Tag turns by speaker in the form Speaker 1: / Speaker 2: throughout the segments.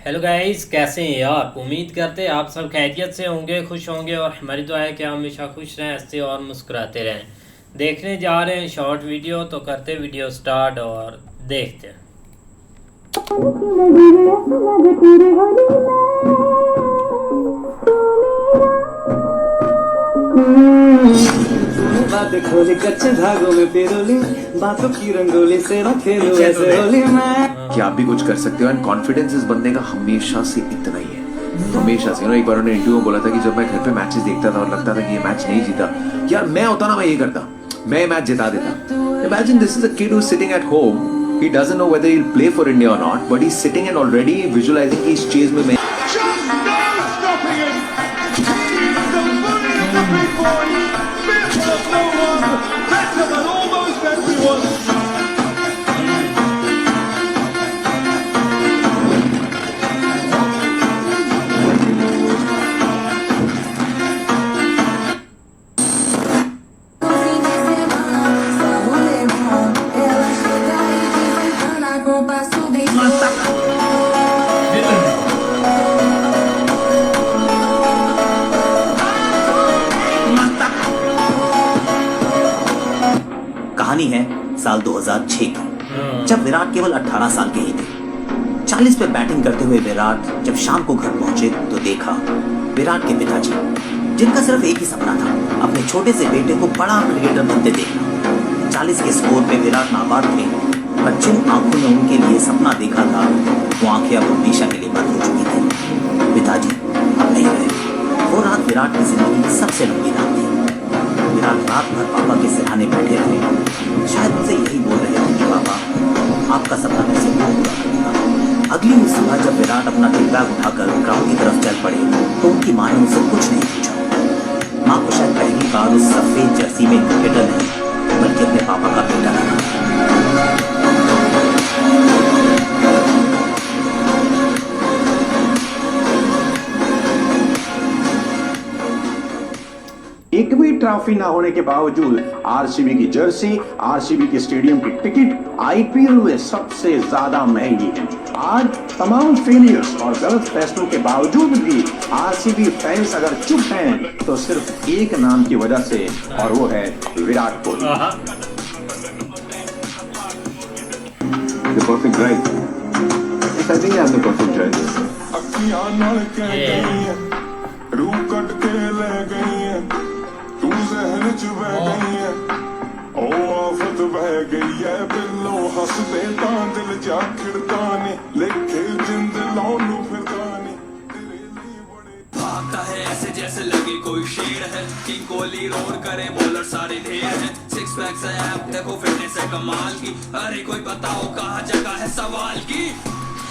Speaker 1: Hello guys, कैसे हैं यार। उम्मीद करते हैं आप सब खैरियत से होंगे, खुश होंगे और हमारी दुआ है कि हम हमेशा खुश रहें, हंसते और मुस्कुराते रहें। देखने जा रहे हैं शॉर्ट वीडियो, तो करते वीडियो स्टार्ट और देखते हैं।
Speaker 2: बातें खोली कच्चे धागों में पिरोली, बातों की रंगोली से खेलूं ऐसे होली मैं।
Speaker 3: कि आप भी कुछ कर सकते हो एंड कॉन्फिडेंस इस बंदे का हमेशा से इतना ही है, हमेशा से। एक बार उन्होंने इंटरव्यू में बोला था कि जब मैं घर पे मैचेस देखता था और लगता था कि ये मैच नहीं जीता, यार मैं होता ना, मैं ये करता, मैं मैच जिता देता। Imagine this is a kid who is sitting at home, he doesn't know whether he'll play for India or not, but he's sitting and already visualizing कि इस चीज में मैं
Speaker 4: Just no stopping him. He's the bully of the big boys. Best of no one. Better than almost everyone.
Speaker 5: कहानी है साल 2006 की, जब विराट केवल 18 साल के ही थे। 40 पे बैटिंग करते हुए विराट जब शाम को घर पहुंचे तो देखा विराट के पिताजी, जिनका सिर्फ एक ही सपना था, अपने छोटे से बेटे को बड़ा क्रिकेटर बनते देखना। 40 के स्कोर पे विराट नाबाद थे, पर जिन आंखों ने उनके लिए सपना देखा था, वो आंखें अब हमेशा के लिए बंद हो चुकी थी। पिताजी अब नहीं रहे। वो रात विराट की जिंदगी की सबसे लंबी रात थी। विराट रात भर पापा के सिरहाने बैठे रहे, शायद उनसे यही बोल रहे थे कि पापा, आपका सपना कैसे पूरा करेगा। अगली ही सुबह जब विराट अपना टिक बैग उठाकर ग्राउंड की तरफ चल पड़े तो उनकी माँ ने उनसे कुछ नहीं पूछा। माँ को शायद पहली बार उस सफेद जर्सी में क्रिकेटर नहीं बल्कि अपने पापा का बेटा लगा।
Speaker 6: एक भी ट्रॉफी ना होने के बावजूद आरसीबी की जर्सी, आरसीबी के स्टेडियम की टिकट आईपीएल में सबसे ज्यादा महंगी है। आज तमाम फेलियर्स और गलत फैसलों के बावजूद भी आरसीबी फैंस अगर चुप हैं तो सिर्फ एक नाम की वजह से, और वो है Virat Kohli.
Speaker 3: the perfect drive. Yes, I think I have the perfect drive.
Speaker 4: अखियां नल के गई है, रूह कट के ले गई है, तू जहन च बह गई है, ओ आफत बह गई है। बिल्लो हंसदे तां दिल जा खिड़दा ने, लेखे जिंद लौनू फिरदा ने, तेरे लिए बड़े
Speaker 7: भागता है ऐसे जैसे लगे कोई शेर है, किंग कोहली रोड करे बॉलर सारे ढेर है। सिक्स पैक्स है ऐप देखो, फिटनेस है कमाल की, अरे कोई बताओ कहाँ जगह है सवाल की,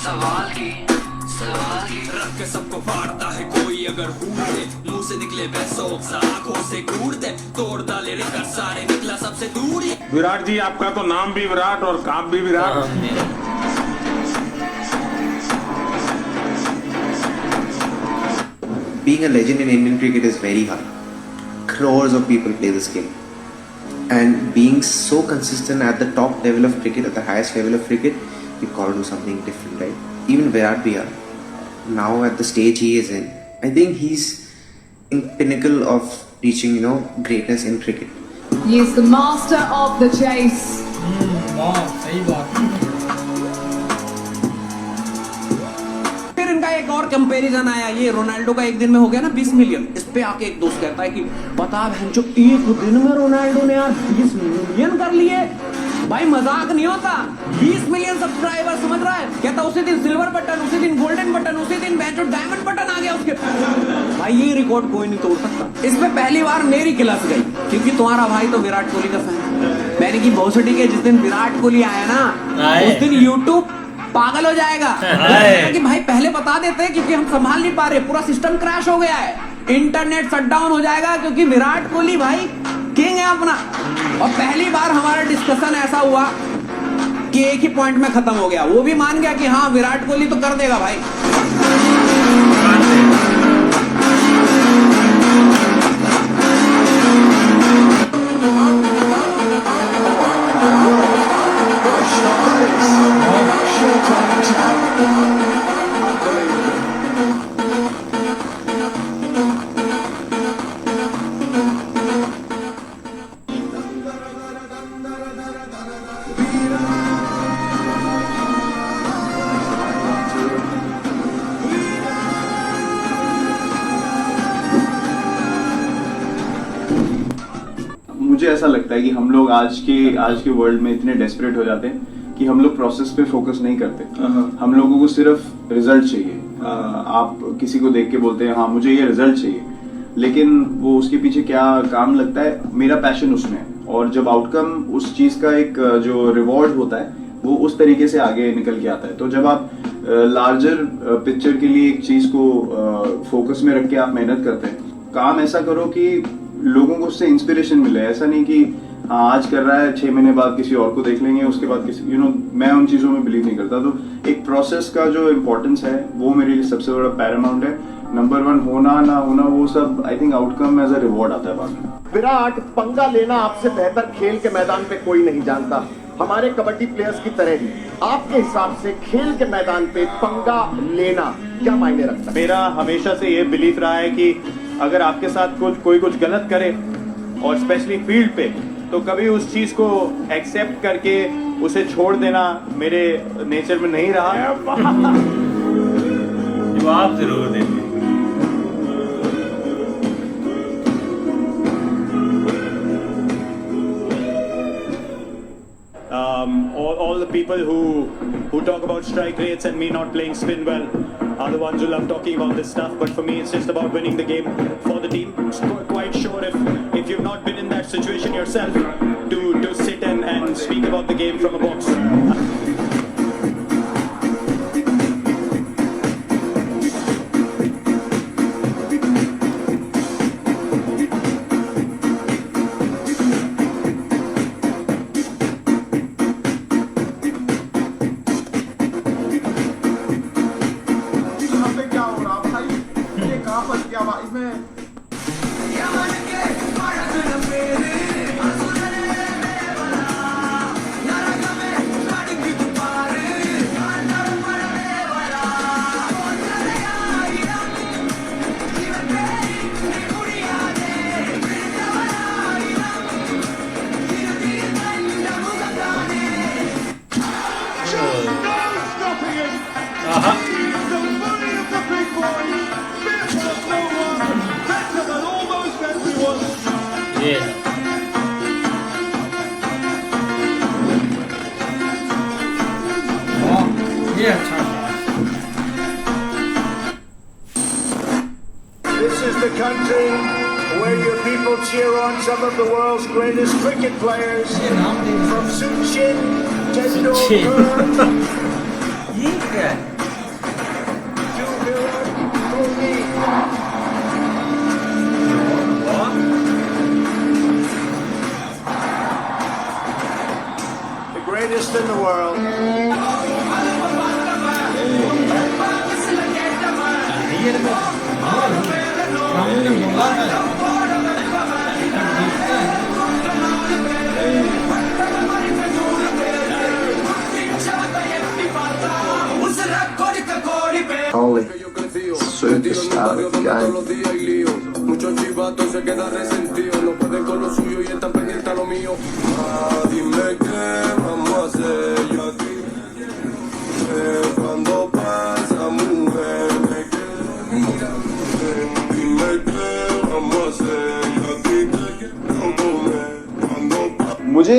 Speaker 7: सवाल की, सवाल की। रख के सबको फाड़ता है कोई अगर भूल दे, मुंह से निकले वैसो आंखों से घूर दे, तोड़ डाले रिकर सारे निकला सबसे दूर।
Speaker 4: विराट जी, आपका तो नाम भी विराट और काम भी Virat.
Speaker 3: Being a legend in Indian cricket is very hard. Crores of people play this game. And being so consistent at the top level of cricket, at the highest level of cricket, you've got to do something different, right? Even Virat Bihar, now at the stage he is in, I think he's in pinnacle of reaching, greatness in cricket.
Speaker 8: He is the master of the chase.
Speaker 9: फिर इनका एक और comparison आया, ये Ronaldo का एक दिन में हो गया ना 20 मिलियन। इस पे आके एक दोस्त कहता है कि बता बहन जो एक दिन में रोनाल्डो ने यार 20 मिलियन कर लिए। भाई मजाक नहीं होता, 20 मिलियन सब्सक्राइबर, समझ रहा है। कहता उसी दिन सिल्वर बटन, उसी दिन गोल्डन बटन, उसी दिन बैच डायमंड बटन आ गया उसके। भाई ये रिकॉर्ड कोई नहीं तोड़ सकता। इसमें पहली बार मेरी क्लास गई, क्योंकि तुम्हारा भाई तो विराट कोहली का फैन। मैंने की भौसडी के जिस दिन विराट कोहली आया ना, उस दिन यूट्यूब पागल हो जाएगा कि भाई पहले बता देते, क्योंकि हम संभाल नहीं पा रहे, पूरा सिस्टम क्रैश हो गया है, इंटरनेट शट डाउन हो जाएगा, क्योंकि विराट कोहली भाई किंग है अपना। और पहली बार हमारा डिस्कशन ऐसा हुआ कि एक ही पॉइंट में खत्म हो गया, वो भी मान गया कि हाँ विराट कोहली तो कर देगा भाई।
Speaker 4: Showtime.
Speaker 10: मुझे ऐसा लगता है कि हम लोग आज के वर्ल्ड में इतने डेस्परेट हो जाते हैं कि हम लोग प्रोसेस पे फोकस नहीं करते। हम लोगों को सिर्फ रिजल्ट चाहिए। आप किसी को देख के बोलते हैं हाँ मुझे ये रिजल्ट चाहिए, लेकिन वो उसके पीछे क्या काम लगता है, मेरा पैशन उसमें है। और जब आउटकम उस चीज का एक जो रिवॉर्ड होता है वो उस तरीके से आगे निकल के आता है। तो जब आप लार्जर पिक्चर के लिए एक चीज को फोकस में रख के आप मेहनत करते हैं, काम ऐसा करो कि लोगों को उससे इंस्पिरेशन मिले। ऐसा नहीं कि हाँ आज कर रहा है 6 महीने बाद किसी और को देख लेंगे, उसके बाद किसी मैं उन चीजों में बिलीव नहीं करता। तो एक प्रोसेस का जो इम्पोर्टेंस है वो मेरे लिए सबसे बड़ा पैरामाउंट है। नंबर 1 होना ना होना वो सब I think outcome as a reward आता है बाद में।
Speaker 6: विराट, पंगा लेना आपसे बेहतर खेल के मैदान पे कोई नहीं जानता। हमारे कबड्डी प्लेयर्स की तरह ही आपके हिसाब से खेल के मैदान पे पंगा लेना क्या मायने रखता है?
Speaker 10: मेरा हमेशा से ये बिलीफ रहा है कि अगर आपके साथ कोई कुछ गलत करे और स्पेशली फील्ड पे, तो कभी उस चीज को एक्सेप्ट करके उसे छोड़ देना मेरे नेचर में नहीं रहा।
Speaker 1: जवाब जरूर देंगे।
Speaker 10: All the people who talk about strike rates and me not playing spin well are the ones who love talking about this stuff. But for me, it's just about winning the game for the team. Quite sure if you've not been in that situation yourself, to sit and speak about the game from a box.
Speaker 6: This is the country where your people cheer on some of the world's greatest cricket players, from Sachin Tendulkar to Virat Kohli. The greatest in the world.
Speaker 11: Holy superstar guy.
Speaker 4: Muchos chivatos se quedan resentidos, no pueden con lo suyo y están pendientes a lo mío. Dime qué vamos a hacer, yo aquí cuando pasa mujer me quedo mirándote. Dime qué vamos a hacer, yo aquí te quiero comer cuando pasa.
Speaker 10: मुझे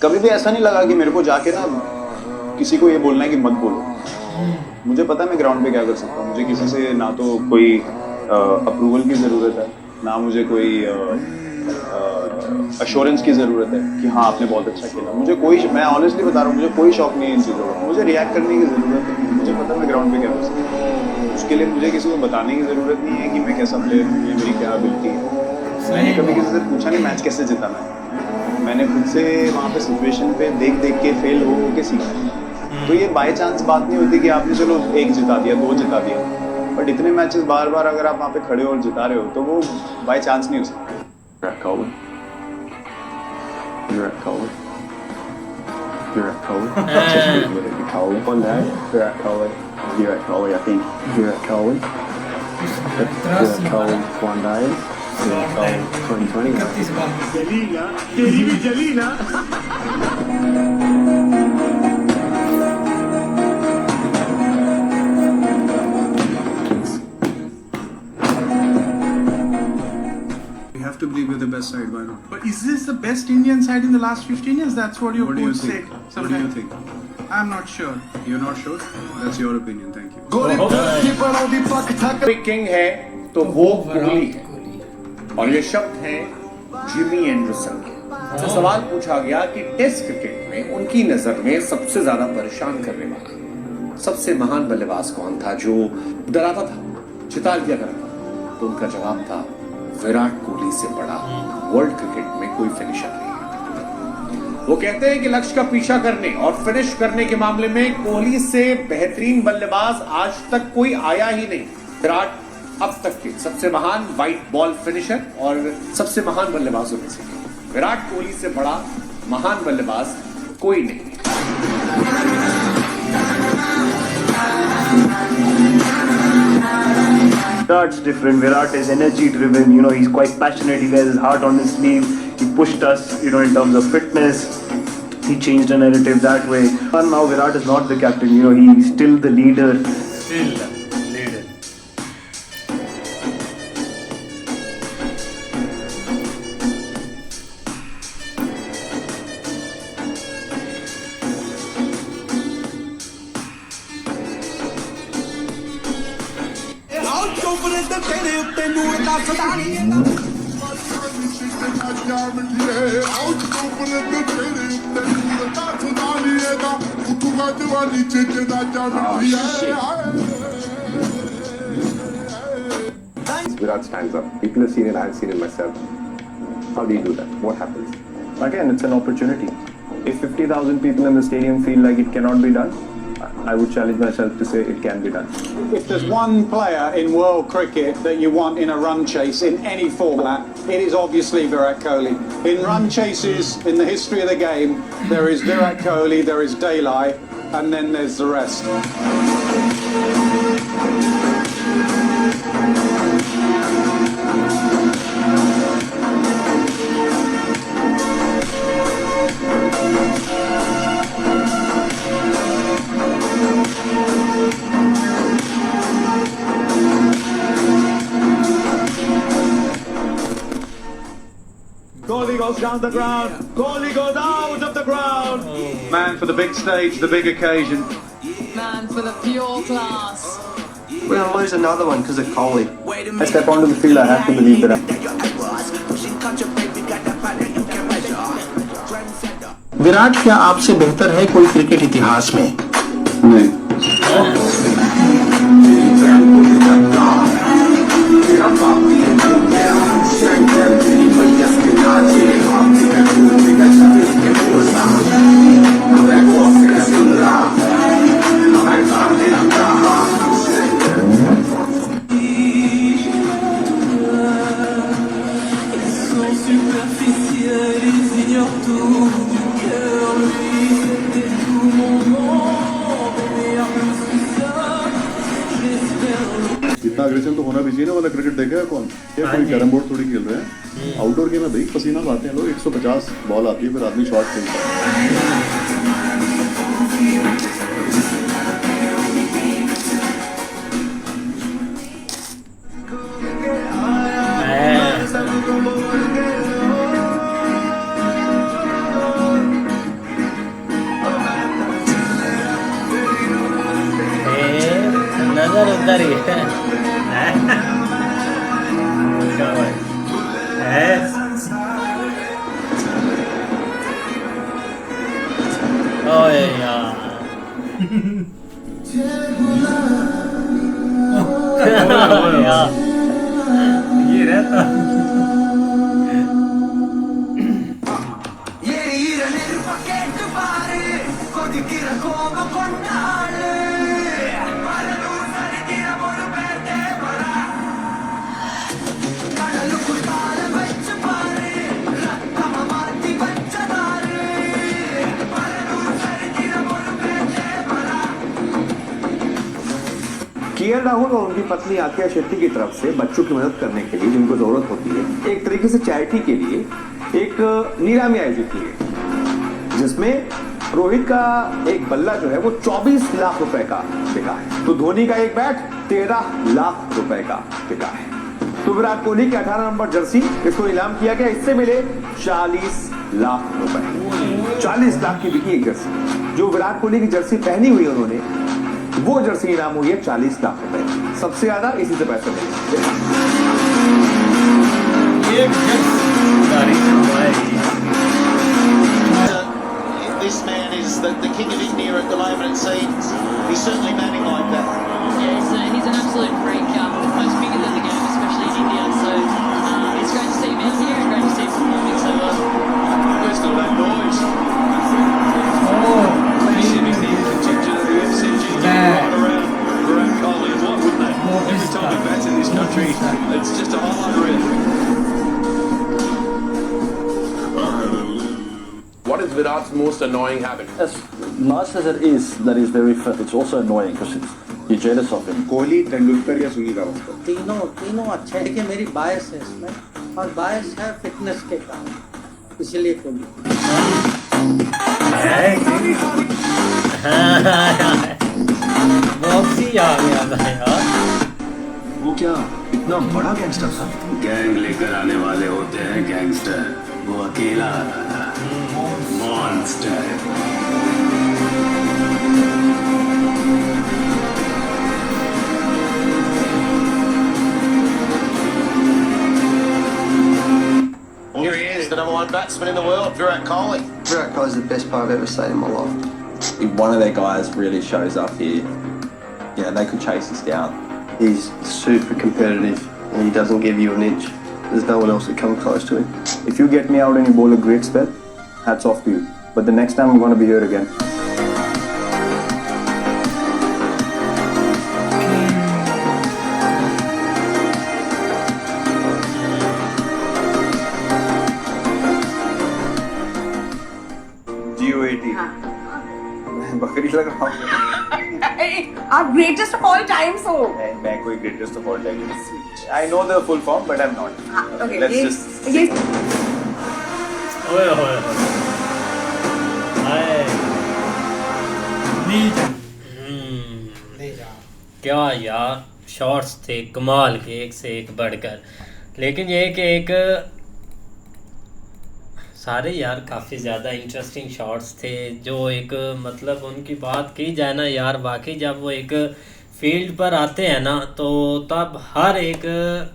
Speaker 10: कभी भी ऐसा नहीं लगा कि मेरे को जाके ना किसी को ये बोलना है कि मत बोलो। मुझे पता है मैं ग्राउंड पे क्या कर सकता हूँ। मुझे किसी से ना तो कोई अप्रूवल की ज़रूरत है, ना मुझे कोई अश्योरेंस की ज़रूरत है कि हाँ आपने बहुत अच्छा खेला। मैं ऑनेस्टली बता रहा हूँ, मुझे कोई शौक नहीं है इन चीज़ों का। मुझे रिएक्ट करने की ज़रूरत है। मुझे पता है मैं ग्राउंड पे क्या कर सकता हूँ। उसके लिए मुझे किसी को बताने की ज़रूरत नहीं है कि मैं कैसा प्लेयर हूँ, ये मेरी क्या एबिलिटी है। मैंने कभी किसी से पूछा नहीं मैच कैसे जिताना है। मैंने खुद से वहाँ पे सिचुएशन पे देख के फेल हो के सीखा है। तो ये बाय चांस बात नहीं होती कि आपने चलो 1 जिता दिया 2 जिता दिया, बट इतने मैचेस बार बार अगर आप वहाँ पे खड़े हो और जिता रहे हो तो वो बाय चांस नहीं हो सकता।
Speaker 11: Virat Kohli. Virat Kohli. Virat Kohli. Just with it, Kohli. One day, Virat Kohli. Virat Kohli, I think. Virat Kohli. Virat Kohli one day. Virat Kohli 2020.
Speaker 6: Jelina.
Speaker 10: You have to believe we're the best side, why not?
Speaker 12: But is this the best Indian side in the last 15 years? That's what your
Speaker 10: What do you
Speaker 12: coach said.
Speaker 10: think? What do
Speaker 12: Sometimes.
Speaker 10: you think?
Speaker 12: I'm not sure.
Speaker 10: You're not sure? That's your opinion, thank you.
Speaker 6: King है तो वो कोहली है और ये शब्द है Jimmy Anderson के। तो सवाल पूछा गया कि टेस्ट क्रिकेट में उनकी नजर में सबसे ज्यादा परेशान करने वाला सबसे महान बल्लेबाज कौन था जो डराता था, चिता दिया करता था? तो उनका जवाब था विराट कोहली से बड़ा वर्ल्ड क्रिकेट में कोई फिनिशर नहीं है। वो कहते हैं कि लक्ष्य का पीछा करने और फिनिश करने के मामले में कोहली से बेहतरीन बल्लेबाज आज तक कोई आया ही नहीं। विराट अब तक के सबसे महान वाइट बॉल फिनिशर और सबसे महान बल्लेबाजों में से विराट कोहली से बड़ा महान बल्लेबाज कोई नहीं।
Speaker 11: Virat's different. Virat is energy driven. You know, he's quite passionate. He wears his heart on his sleeve. He pushed us, you know, in terms of fitness. He changed the narrative that way. And now Virat is not the captain. You know, he's still the leader.
Speaker 1: Still leader.
Speaker 11: Virat stands up. People have seen it. I've seen it myself. How do you do that? What happens? Again, it's an opportunity. If 50,000 people in the stadium feel like it cannot be done, I would challenge myself to say it can be done.
Speaker 6: If there's one player in world cricket that you want in a run chase in any format, it is obviously Virat Kohli. In run chases in the history of the game, there is Virat Kohli, there is daylight, and then there's the rest.
Speaker 13: Kohli goes down the ground. Kohli goes out of the ground.
Speaker 10: Man for the big stage, the big occasion.
Speaker 8: Man for the pure class.
Speaker 11: We're going to lose another one because of Kohli. I step onto the field, I have to believe that.
Speaker 6: Virat क्या आपसे बेहतर है कोई cricket इतिहास में?
Speaker 10: नहीं।
Speaker 14: इतना aggression तो होना भी चाहिए ना, वाला क्रिकेट देखा है कौन? ये कोई कैरम बोर्ड थोड़ी खेल रहे हैं, आउटडोर गेम है भाई, पसीना लाते हैं लोग। 150 बॉल आती है, फिर आदमी शॉट खेलता है।
Speaker 1: नजर उधर ही है। ओए यार ये रहता
Speaker 6: केएल राहुल और उनकी पत्नी आकिया शेट्टी की तरफ से बच्चों की मदद करने के लिए जिनको जरूरत होती है, एक तरीके से चैरिटी के लिए एक नीलामी आयोजित की है, जिसमें रोहित का एक बल्ला जो है वो 24 लाख रुपए का बिका है, तो धोनी का एक बैट 13 लाख रुपए का बिका है। तो विराट कोहली की 18 नंबर जर्सी इसको नीलाम किया गया, इससे मिले 40 लाख रुपए। 40 लाख की बिकी एक जर्सी। जो विराट कोहली की जर्सी पहनी हुई उन्होंने, वो जर्सी इनाम हुई है 40 लाख रुपए। सबसे ज्यादा इसी से पैसे मिले।
Speaker 15: This man is the king of India at the moment, it seems. He's certainly batting like that.
Speaker 8: Yeah, he's an absolute freak. Most bigger than the game, especially in India. So it's great to see him out here and great to see him performing so well.
Speaker 15: Where's all that noise? Right around Virat Kohli. Why wouldn't they? Every time he bats in this country, it's just a highlight reel.
Speaker 16: What is Virat's most annoying habit?
Speaker 11: As nice as it is that he's very fit, it's also annoying because you're jealous of him.
Speaker 3: Kohli, Tendulkar या सुनील गावस्कर?
Speaker 17: तीनों अच्छे हैं कि मेरी बायस है इसमें, और बायस है फिटनेस के कारण, इसलिए कोहली।
Speaker 1: बॉक्सी आ गया था यार।
Speaker 18: वो क्या इतना बड़ा गैंगस्टर था? गैंग लेकर आने वाले होते हैं गैंगस्टर, वो अकेला आता था। Monster.
Speaker 15: Here he is, the number one batsman in the world, Virat Kohli.
Speaker 19: Virat Kohli is the best player I've ever seen in my life.
Speaker 20: If one of their guys really shows up here, yeah, they could chase us down.
Speaker 19: He's super competitive and he doesn't give you an inch. There's no one else that comes close to him.
Speaker 11: If you get me out and you bowl a great spell, hats off to you. But the next time I'm going to be here again.
Speaker 10: बकरी लग रहा हूँ।
Speaker 21: आप greatest of all time हो।
Speaker 10: मैं कोई greatest of all time नहीं। I know the full form, but I'm not.
Speaker 21: Okay,
Speaker 10: let's just.
Speaker 1: ओए होए होए। क्या यार शॉट्स थे कमाल के, एक से एक बढ़कर। लेकिन ये कि एक सारे यार काफ़ी ज़्यादा इंटरेस्टिंग शॉट्स थे, जो एक मतलब उनकी बात की जाए ना यार, वाकई जब वो एक फील्ड पर आते हैं ना तो तब हर एक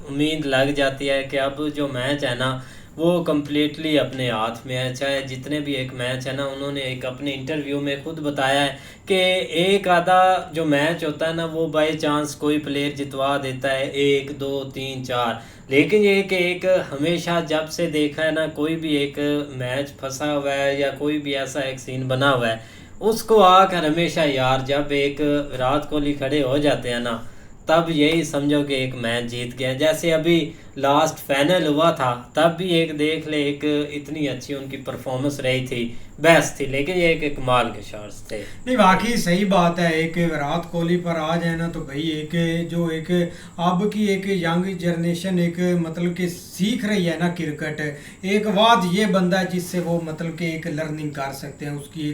Speaker 1: उम्मीद लग जाती है कि अब जो मैच है ना वो कम्प्लीटली अपने हाथ में है। चाहे जितने भी एक मैच है ना, उन्होंने एक अपने इंटरव्यू में खुद बताया है कि एक आधा जो मैच होता है ना वो बाय चांस कोई प्लेयर जितवा देता है, 1 2 3 4, लेकिन ये कि एक हमेशा जब से देखा है ना कोई भी एक मैच फंसा हुआ है या कोई भी ऐसा एक सीन बना हुआ है, उसको आकर हमेशा यार जब एक विराट कोहली खड़े हो जाते हैं ना तब यही समझो कि एक मैच जीत गया। जैसे अभी लास्ट फाइनल हुआ था तब भी एक देख ले, एक इतनी अच्छी उनकी परफॉर्मेंस रही थी, बेस्ट थी, लेकिन ये एक कमाल के शॉट्स थे।
Speaker 22: नहीं वाकई सही बात है। एक विराट कोहली पर आ जाए ना तो भाई एक जो एक अब की एक यंग जनरेशन एक मतलब कि सीख रही है ना क्रिकेट, एक बात ये बंदा है जिससे वो मतलब कि एक लर्निंग कर सकते हैं उसकी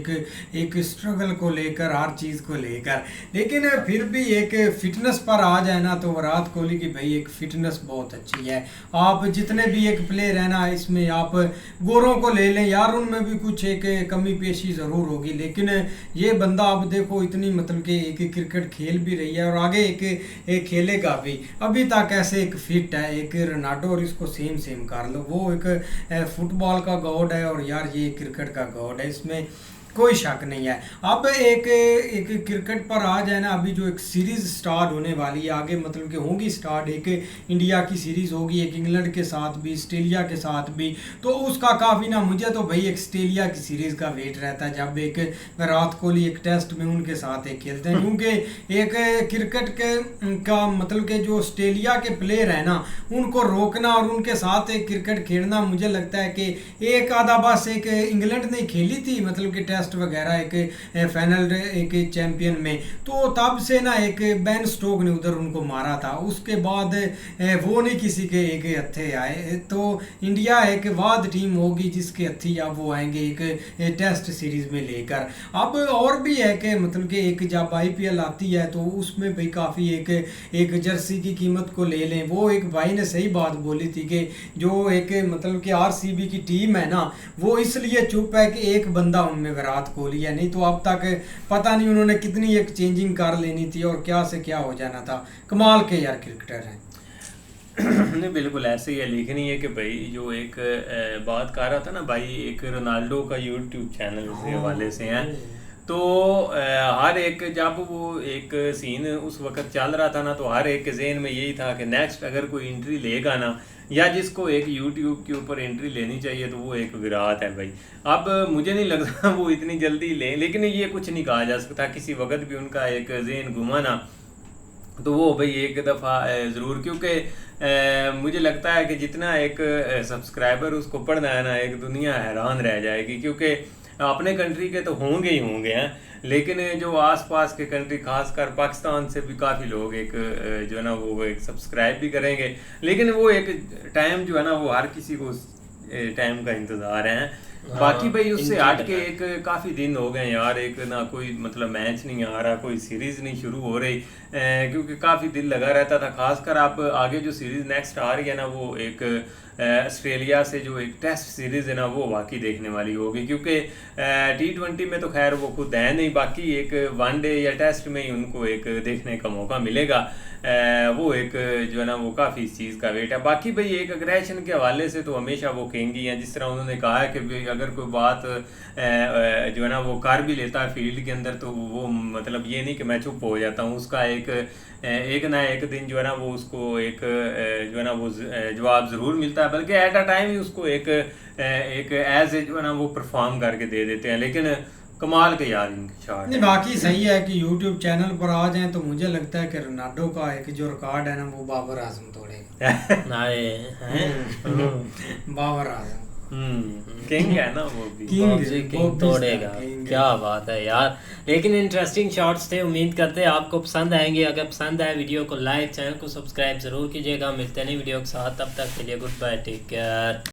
Speaker 22: एक स्ट्रगल को लेकर, हर चीज़ को लेकर। लेकिन फिर भी एक फिटनेस पर आ जाए ना तो विराट कोहली की भाई एक फिटनेस बहुत अच्छी है। आप जितने भी एक प्लेयर है ना इसमें आप गोरों को ले लें यार, उनमें भी कुछ एक कमी पेशी ज़रूर होगी, लेकिन ये बंदा आप देखो इतनी मतलब कि एक क्रिकेट खेल भी रही है और आगे एक खेलेगा भी। अभी तक ऐसे एक फिट है, एक रोनाल्डो और इसको सेम कर लो, वो एक फुटबॉल का गॉड है और यार ये क्रिकेट का गॉड है, इसमें कोई शक नहीं है। अब एक क्रिकेट पर आ जाए ना, अभी जो एक सीरीज़ स्टार्ट होने वाली है आगे मतलब कि होगी स्टार्ट, एक इंडिया की सीरीज़ होगी, एक इंग्लैंड के साथ भी, ऑस्ट्रेलिया के साथ भी, तो उसका काफ़ी ना मुझे तो भाई एक ऑस्ट्रेलिया की सीरीज़ का वेट रहता है जब एक विराट कोहली एक टेस्ट में उनके साथ एक खेलते हैं, क्योंकि एक क्रिकेट का मतलब कि जो ऑस्ट्रेलिया के प्लेयर हैं ना उनको रोकना और उनके साथ एक क्रिकेट खेलना, मुझे लगता है कि एक आधा बस एक इंग्लैंड ने खेली थी मतलब कि टेस्ट टेस्ट वगैरह एक फाइनल एक चैंपियन में, तो तब से ना एक बेन स्टोक ने उधर उनको मारा था, उसके बाद वो नहीं किसी के एक हत्थे आए। तो इंडिया एक वाद टीम होगी जिसके हत्थी अब वो आएंगे एक टेस्ट सीरीज में लेकर। अब और भी है कि मतलब कि एक जब IPL आती है तो उसमें भाई काफ़ी एक जर्सी की कीमत को ले लें। वो एक भाई ने सही बात बोली थी कि जो एक मतलब कि RCB की टीम है ना, वो इसलिए चुप है कि एक बंदा उनमें विराट कोहली है, नहीं तो अब तक पता नहीं उन्होंने कितनी एक चेंजिंग कर लेनी थी और क्या से क्या हो जाना था। कमाल के यार क्रिकेटर हैं।
Speaker 1: नहीं बिल्कुल ऐसे ही है, लेकिन ये कि भाई जो एक बात कर रहा था ना भाई, एक रोनाल्डो का यूट्यूब चैनल के हवाले से है, तो हर एक जब वो एक सीन उस वक्त चल रहा था ना, तो हर एक के जहन में यही था कि नेक्स्ट अगर कोई एंट्री लेगा ना, या जिसको एक यूट्यूब के ऊपर एंट्री लेनी चाहिए तो वो एक विराट है भाई। अब मुझे नहीं लगता वो इतनी जल्दी लें, लेकिन ये कुछ नहीं कहा जा सकता, किसी वक्त भी उनका एक जहन घुमा ना तो वो भाई एक दफ़ा ज़रूर, क्योंकि मुझे लगता है कि जितना एक सब्सक्राइबर उसको पढ़ना है ना, एक दुनिया हैरान रह जाएगी, क्योंकि अपने कंट्री के तो होंगे ही होंगे हैं, लेकिन जो आसपास के कंट्री खासकर पाकिस्तान से भी काफ़ी लोग एक जो है ना वो एक सब्सक्राइब भी करेंगे, लेकिन वो एक टाइम जो है ना वो हर किसी को टाइम का इंतज़ार है। बाकी भाई उससे हट के एक काफ़ी दिन हो गए यार, एक ना कोई मतलब मैच नहीं आ रहा, कोई सीरीज़ नहीं शुरू हो रही, क्योंकि काफ़ी दिल लगा रहता था। खासकर आप आगे जो सीरीज़ नेक्स्ट आ रही है ना, वो एक ऑस्ट्रेलिया से जो एक टेस्ट सीरीज़ है ना, वो वाकई देखने वाली होगी, क्योंकि T20 में तो खैर वो खुद है नहीं, बाकी एक वनडे या टेस्ट में ही उनको एक देखने का मौका मिलेगा। वो एक जो है ना वो काफ़ी इस चीज़ का वेट है। बाकी भाई एक अग्रेशन के हवाले से तो हमेशा वो किंग ही हैं, जिस तरह उन्होंने कहा है कि अगर कोई बात जो है ना वो कर भी लेता है फील्ड के अंदर, तो वो मतलब ये नहीं कि मैं चुप हो जाता हूँ, उसका एक ना एक दिन जो है ना वो उसको एक जो है ना वो जवाब ज़रूर मिलता है, बल्कि एट अ टाइम ही उसको एक एज ए जो है ना वो परफॉर्म करके दे देते हैं। लेकिन कमाल के यार इनके शॉट
Speaker 22: नहीं, बाकी सही है कि YouTube चैनल पर आ जाएं तो मुझे लगता है कि रोनाल्डो का एक जो रिकॉर्ड है ना वो बाबर आजम तोड़ेगा। बाबर आजम
Speaker 1: किंग है ना, वो भी
Speaker 22: किंग
Speaker 1: तोड़ेगा। क्या बात है यार, लेकिन इंटरेस्टिंग शॉट्स थे, उम्मीद करते हैं आपको पसंद आएंगे। अगर पसंद आए वीडियो को लाइक, चैनल को सब्सक्राइब जरूर कीजिएगा। मिलते हैं वीडियो के साथ, तब तक के लिए गुड बाय, टेक केयर।